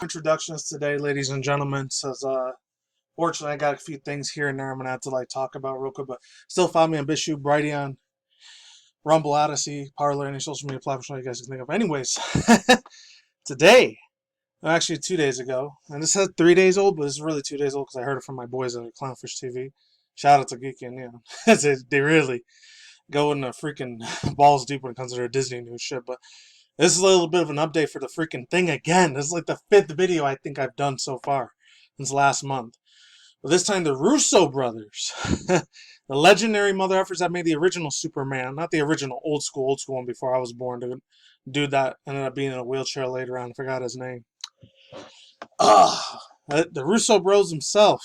Introductions today, ladies and gentlemen. Says, fortunately, I got a few things here and there I'm gonna have to talk about real quick, but still follow me on BitChute, Brighteon, Rumble, Odyssey, Parler, any social media platform you guys can think of. Anyways, today, actually 2 days ago, and this is 3 days old, but it's really 2 days old because I heard it from my boys at Clownfish TV. Shout out to Geeky and they really go in the freaking balls deep when it comes to their Disney news shit. But this is a little bit of an update for the freaking thing again. This is like the 5th video I think I've done so far since last month. But this time the Russo brothers, the legendary mother effers that made the original Superman, not the original old school one before I was born. The dude that ended up being in a wheelchair later on, I forgot his name. The Russo bros himself.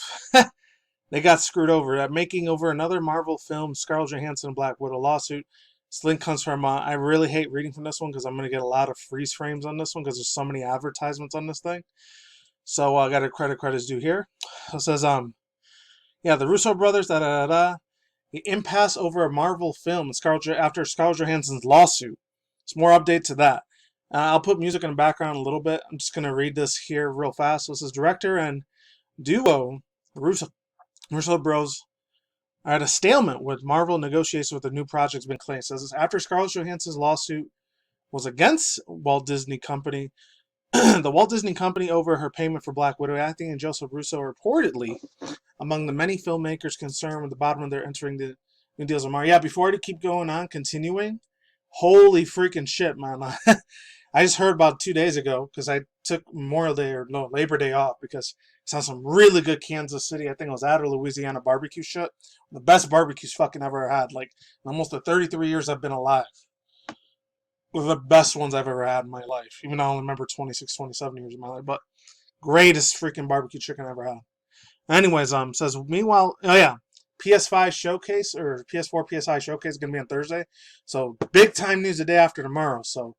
They got screwed over at making over another Marvel film, Scarlett Johansson and Black Widow lawsuit. This link comes from, I really hate reading from this one because I'm going to get a lot of freeze frames on this one because there's so many advertisements on this thing. So I got a credit's due here. It says, the Russo brothers, the impasse over a Marvel film after Scarlett Johansson's lawsuit. Some more update to that. I'll put music in the background a little bit. I'm just going to read this here real fast. So this is director and duo, Russo bros are at a stalemate with Marvel negotiations with the new project's been claimed. It says after Scarlett Johansson's lawsuit was against Walt Disney Company, the Walt Disney Company over her payment for Black Widow acting, and Joseph Russo reportedly among the many filmmakers concerned with the bottom of their entering the new deals with Marvel. Yeah, before I keep going on, continuing, holy freaking shit, man. I just heard about 2 days ago because I took Labor Day off because I saw some really good Kansas City, I think it was at or Louisiana barbecue shit. The best barbecues fucking ever had. Like, almost the 33 years I've been alive. One of the best ones I've ever had in my life. Even though I only remember 26, 27 years of my life. But greatest freaking barbecue chicken I ever had. Anyways, says, meanwhile, PS5 showcase, or PS4 PSI showcase is going to be on Thursday. So, big time news the day after tomorrow. So,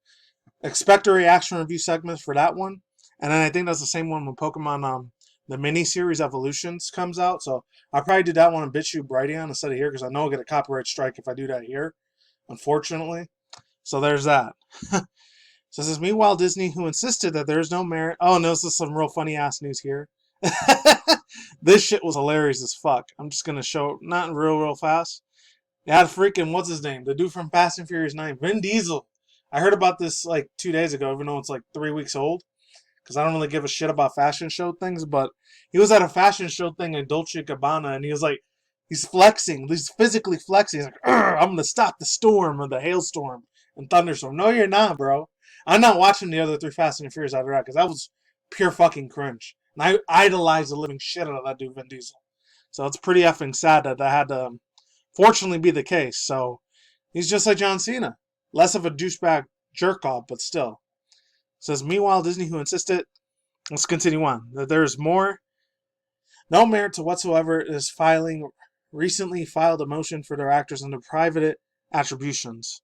expect a reaction review segment for that one. And then I think that's the same one when Pokemon, the mini-series Evolutions comes out. So I'll probably do that one on BitChute Brighteon instead of here because I know I'll get a copyright strike if I do that here, unfortunately. So there's that. So this is meanwhile Disney, who insisted that there's no merit. Oh, no, this is some real funny-ass news here. This shit was hilarious as fuck. I'm just going to show, not real fast. They had freaking, what's his name? The dude from Fast and Furious 9, Vin Diesel. I heard about this like 2 days ago, even though it's like 3 weeks old. Because I don't really give a shit about fashion show things, but he was at a fashion show thing in Dolce & Gabbana, and he was like, he's flexing, he's physically flexing. He's like, I'm going to stop the storm or the hailstorm and thunderstorm. No, you're not, bro. I'm not watching the other 3 Fast and Furious after that, because that was pure fucking cringe. And I idolized the living shit out of that dude, Vin Diesel. So it's pretty effing sad that that had to, fortunately, be the case. So he's just like John Cena. Less of a douchebag jerk-off, but still. It says, meanwhile, Disney, who insisted, let's continue on, that there is no merit to whatsoever, is recently filed a motion for their actors under private attributions.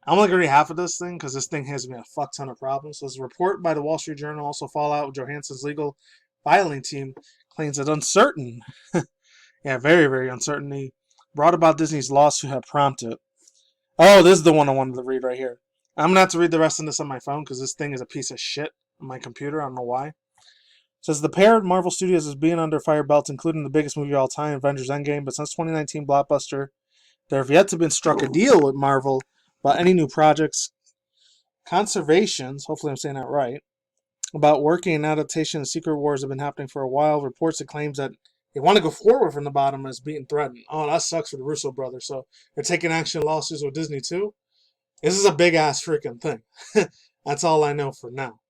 I'm only going to read half of this thing because this thing has me a fuck ton of problems. So this report by the Wall Street Journal, also fallout with Johansson's legal filing team, claims that uncertain, very, very uncertainty, brought about Disney's lawsuit had prompted. Oh, this is the one I wanted to read right here. I'm going to have to read the rest of this on my phone because this thing is a piece of shit on my computer. I don't know why. It says, the pair of Marvel Studios is being under fire belts, including the biggest movie of all time, Avengers Endgame, but since 2019 blockbuster, there have yet to been struck a deal with Marvel about any new projects. Conservations, hopefully I'm saying that right, about working in adaptation of Secret Wars have been happening for a while. Reports and claims that they want to go forward from the bottom is being threatened. Oh, that sucks for the Russo brothers. So they're taking action lawsuits with Disney too? This is a big-ass freaking thing. That's all I know for now.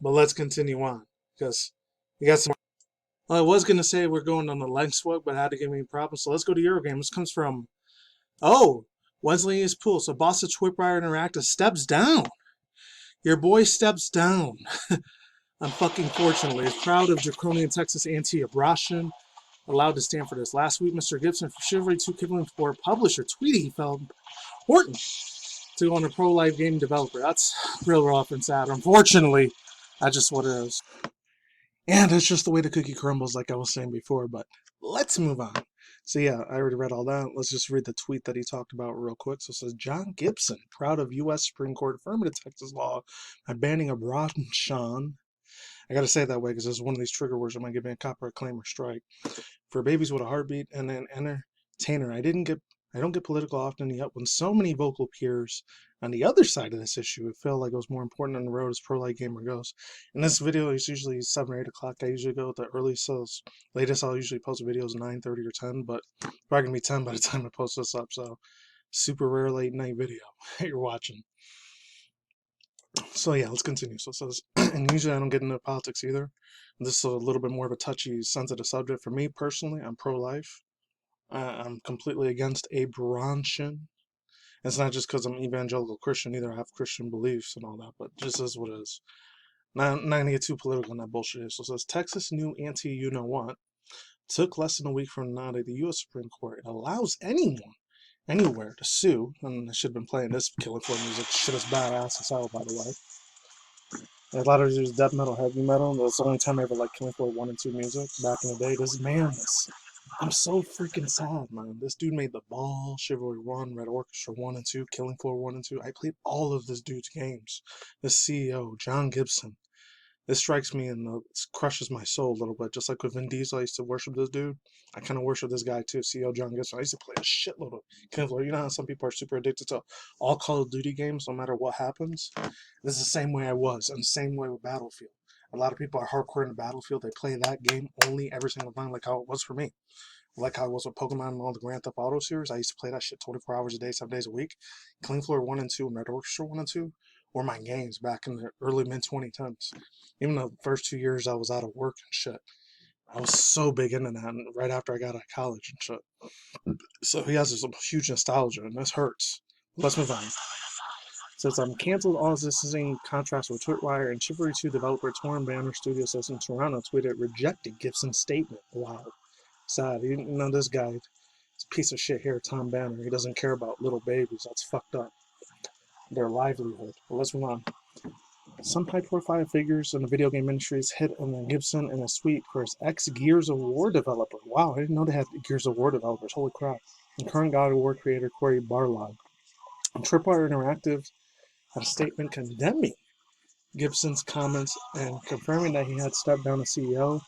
But let's continue on, because we got some... Well, I was going to say we're going on the length swag, but I had to give me problems. So let's go to Eurogame. This comes from... Oh, Wesley is Pool. So boss of Tripwire Interactive steps down. Your boy steps down. Unfortunately, is proud of draconian Texas anti-abortion. Allowed to stand for this. Last week, Mr. Gibson for Chivalry 2 Kibling for publisher tweeted he felt important to go on a pro-life game developer. That's real rough and sad. Unfortunately, that's just what it is. And it's just the way the cookie crumbles, like I was saying before. But let's move on. So yeah, I already read all that. Let's just read the tweet that he talked about real quick. So it says, John Gibson, proud of U.S. Supreme Court affirmative Texas law by banning abortion I gotta say it that way because it's one of these trigger words that might give me a copyright claim or strike. For babies with a heartbeat and an entertainer, I don't get political often, yet when so many vocal peers on the other side of this issue, it felt like it was more important on the road as pro-life gamer goes. In this video, it's usually 7 or 8 o'clock. I usually go with the earliest, so latest I'll usually post videos 9:30 or 10, but probably gonna be 10 by the time I post this up, so super rare late night video you're watching. So yeah, let's continue. So it says, and usually I don't get into politics either. This is a little bit more of a touchy, sensitive subject. For me personally, I'm pro-life. I'm completely against abortion. It's not just because I'm evangelical Christian either. I have Christian beliefs and all that, but just is what it is. Not gonna get too political on that bullshit. So it says, Texas new anti-you-know-what took less than a week from now to the U.S. Supreme Court. It allows anyone, anywhere, to sue. And I should have been playing this Killing Floor music. Shit is badass as hell, by the way. And a lot of it is death metal, heavy metal. That's the only time I ever liked Killing Floor 1 and 2 music back in the day. I'm so freaking sad, man. This dude made The Ball, Chivalry 1, Red Orchestra 1 and 2, Killing Floor 1 and 2. I played all of this dude's games. This CEO, John Gibson. This strikes me and crushes my soul a little bit. Just like with Vin Diesel, I used to worship this dude. I kind of worship this guy too, CEO John Gibson. I used to play a shitload of Killing Floor. You know how some people are super addicted to all Call of Duty games, no matter what happens? This is the same way I was, and the same way with Battlefield. A lot of people are hardcore in the Battlefield. They play that game only every single time, like how it was for me. Like how it was with Pokemon and all the Grand Theft Auto series. I used to play that shit 24 hours a day, 7 days a week. Killing Floor 1 and 2 and Red Orchestra 1 and 2 were my games back in the early mid-2010s. Even the first 2 years I was out of work and shit. I was so big into that, and right after I got out of college and shit. So he has this huge nostalgia, and this hurts. Let's move on. Says I'm canceled all existing contracts with Tripwire and Chivalry 2 developer Torn Banner Studio says in Toronto tweeted rejected Gibson's statement. Wow. Sad. You know this guy, this piece of shit here, Tom Banner. He doesn't care about little babies. That's fucked up. Their livelihood. But let's move on. Some high-profile figures in the video game industries hit on Gibson in a tweet for his ex-Gears of War developer. Wow, I didn't know they had Gears of War developers. Holy crap. And current God of War creator Corey Barlog. Tripwire Interactive had a statement condemning Gibson's comments and confirming that he had stepped down as CEO,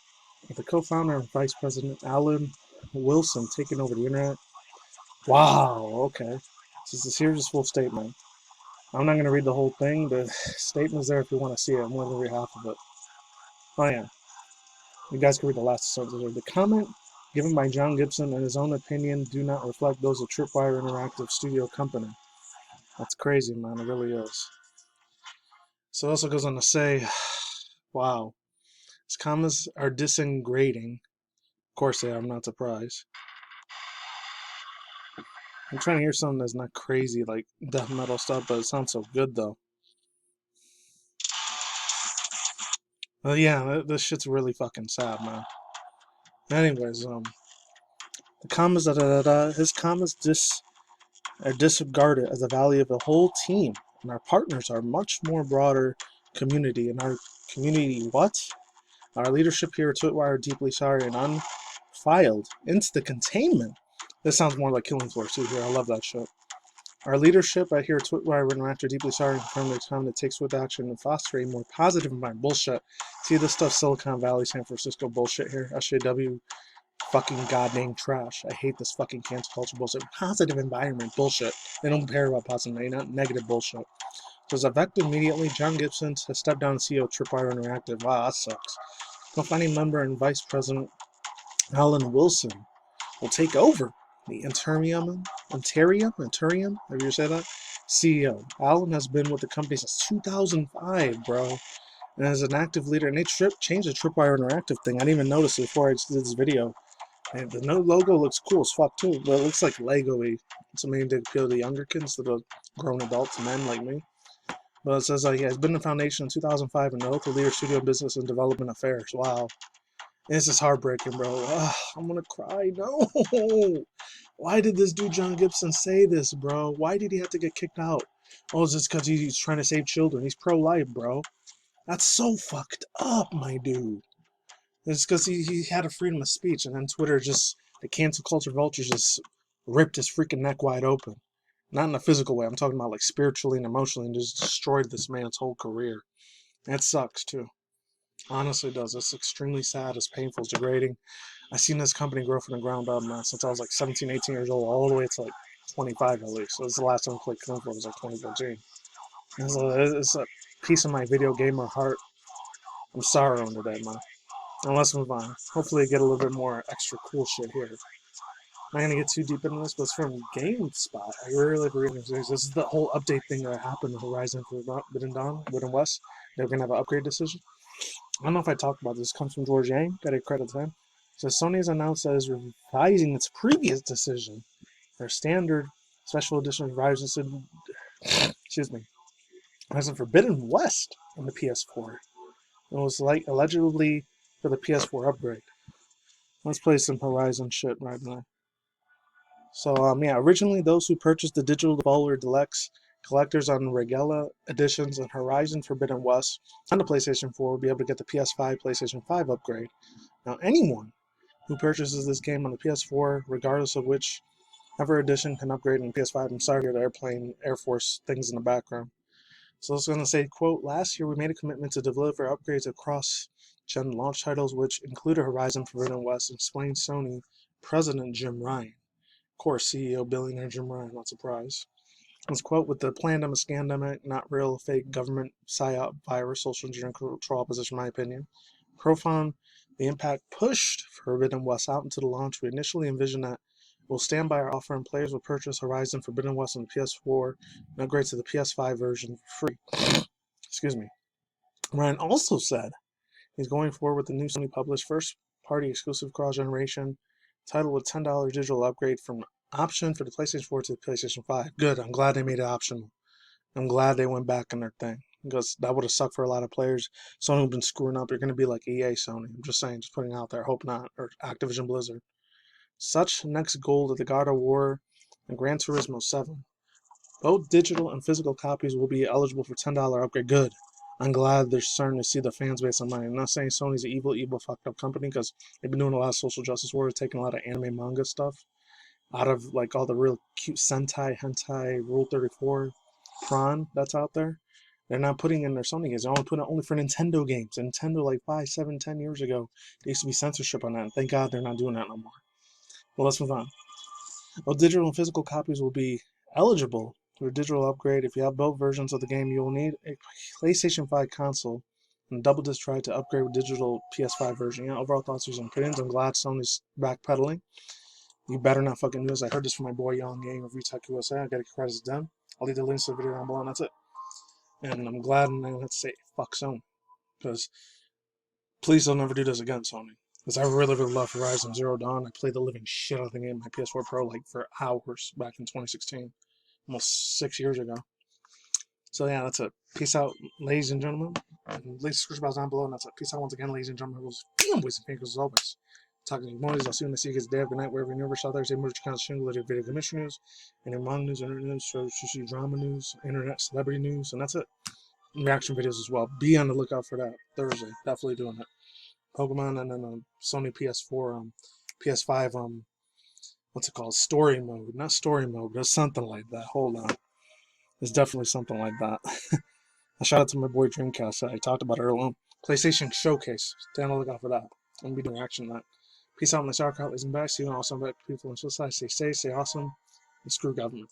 with the co-founder and vice president Alan Wilson taking over the internet. Wow, okay. Here's his full statement. I'm not going to read the whole thing. The statement's there if you want to see it. I'm going to read half of it. Oh, yeah. You guys can read the last sentence. The comment given by John Gibson and his own opinion do not reflect those of Tripwire Interactive Studio Company. That's crazy, man. It really is. So it also goes on to say, wow, his comments are disengrading. Of course they are. I'm not surprised. I'm trying to hear something that's not crazy like death metal stuff, but it sounds so good though. Well, yeah, this shit's really fucking sad, man. Anyways, the comments, his comments are disregarded as the value of the whole team, and our partners are much more broader community. And our community, what? Our leadership here at Tripwire are deeply sorry and unfiled into the containment. This sounds more like Killing Floor 2 here. I love that shit. Our leadership at here at Tripwire Interactive deeply sorry and confirm the time to take swift action and foster a more positive environment. Bullshit. See this stuff, Silicon Valley, San Francisco bullshit here. SJW fucking goddamn trash. I hate this fucking cancel culture bullshit. Positive environment bullshit. They don't care about positive, not negative bullshit. So as effective immediately, John Gibson has stepped down as CEO of Tripwire Interactive. Wow, that sucks. Co-founding member and vice president Alan Wilson will take over the interim, however you say that, CEO. Alan has been with the company since 2005, bro, and as an active leader. And they changed the Tripwire Interactive thing. I didn't even notice it before I did this video. And the new logo looks cool as fuck too, but it looks like Lego-y. So maybe to appeal to the younger kids, instead of grown adults, men like me. But it says he has been in the foundation in 2005 and the local leader studio business and development affairs. Wow. This is heartbreaking, bro. Ugh, I'm gonna cry. No. Why did this dude John Gibson say this, bro? Why did he have to get kicked out? Oh, it's just because he's trying to save children. He's pro-life, bro. That's so fucked up, my dude. It's because he had a freedom of speech, and then Twitter just, the cancel culture vultures just ripped his freaking neck wide open. Not in a physical way. I'm talking about like spiritually and emotionally, and just destroyed this man's whole career. That sucks, too. Honestly, it does. It's extremely sad. It's painful. It's degrading. I've seen this company grow from the ground up, man, since I was like 17, 18 years old, all the way to like 25 at least. So this is the last time I played Kung Fu. It was like 2014. It's a piece of my video gamer heart. I'm sorry on today, man. And let's move on. Hopefully, get a little bit more extra cool shit here. I'm not gonna get too deep into this, but it's from GameSpot. I really like reading this. This is the whole update thing that happened with Horizon Forbidden Dawn, Forbidden West. They're gonna have an upgrade decision. I don't know if I talked about this. This comes from George Yang. Gotta credit to him. So Sony has announced that it's revising its previous decision. Their standard special edition Horizon, excuse me, Horizon Forbidden West on the PS4. It was like allegedly for the PS4 upgrade. Let's play some Horizon shit right now. So yeah, originally those who purchased the digital Devolver Deluxe collectors on Regala editions and Horizon Forbidden West on the PlayStation 4 will be able to get the PS5, PlayStation 5 upgrade. Now anyone who purchases this game on the PS4, regardless of which ever edition, can upgrade on the PS5. I'm sorry, the airplane, Air Force things in the background. So I was going to say, quote, last year we made a commitment to deliver upgrades across gen launch titles, which included Horizon Forbidden West, explained Sony President Jim Ryan. Of course, CEO billionaire Jim Ryan, not surprised. Let's quote, with the pandemic, scandemic, not real, fake government, psyop, virus, social engineering, control opposition, in my opinion. Profound, the impact pushed Forbidden West out into the launch. We initially envisioned that we'll stand by our offer and players will purchase Horizon Forbidden West on the PS4 and upgrade to the PS5 version for free. Excuse me. Ryan also said he's going forward with the new Sony published first-party exclusive cross-generation title with $10 digital upgrade from option for the PlayStation 4 to the PlayStation 5. Good. I'm glad they made it optional. I'm glad they went back on their thing because that would have sucked for a lot of players. Sony would have been screwing up. You're going to be like EA Sony. I'm just saying, just putting it out there. Hope not. Or Activision Blizzard. Such next goal to the God of War and Gran Turismo 7. Both digital and physical copies will be eligible for $10 upgrade. Good. I'm glad they're starting to see the fans base on mine. I'm not saying Sony's an evil, fucked up company because they've been doing a lot of social justice warriors, taking a lot of anime manga stuff out of like all the real cute Sentai, Hentai, Rule 34, Prawn that's out there. They're not putting in their Sony games. They're only putting it only for Nintendo games. And Nintendo, like 5, 7, 10 years ago, there used to be censorship on that. And thank God they're not doing that no more. Well, let's move on. Well, digital and physical copies will be eligible for a digital upgrade. If you have both versions of the game, you will need a PlayStation 5 console and double disc drive to upgrade with digital PS5 version. Yeah, overall thoughts and opinions. I'm glad Sony's backpedaling. You better not fucking do this. I heard this from my boy Young Gang of Retech USA. I gotta credit to them. I'll leave the links to the video down below, and that's it. And I'm glad I'm gonna have to say fuck Sony. Because please don't never do this again, Sony. Because I really love Horizon Zero Dawn. I played the living shit out of the game on my PS4 Pro like for hours back in 2016. Almost 6 years ago. So yeah, that's it. Peace out, ladies and gentlemen. And ladies, subscribe bells down below, and that's it. Peace out once again, ladies and gentlemen. It was boys and fingers as always. Talking to you mornings. I'll see you in the guys day, good night, wherever in your universe out there. Say, merch accounts, shingle, video commission news, and your manga news, internet news, drama news, internet celebrity news, and that's it. Reaction videos as well. Be on the lookout for that Thursday. Definitely doing it. Pokemon and then Sony PS4, PS5, what's it called? Story mode. Not story mode, but something like that. Hold on. It's definitely something like that. A shout out to my boy Dreamcast. I talked about it earlier on. PlayStation Showcase. Stay on the lookout for that. I'm going to be doing reaction to that. Peace out, my sauerkraut. Listen back. See you on awesome back people on society. Stay safe, stay awesome, and screw government.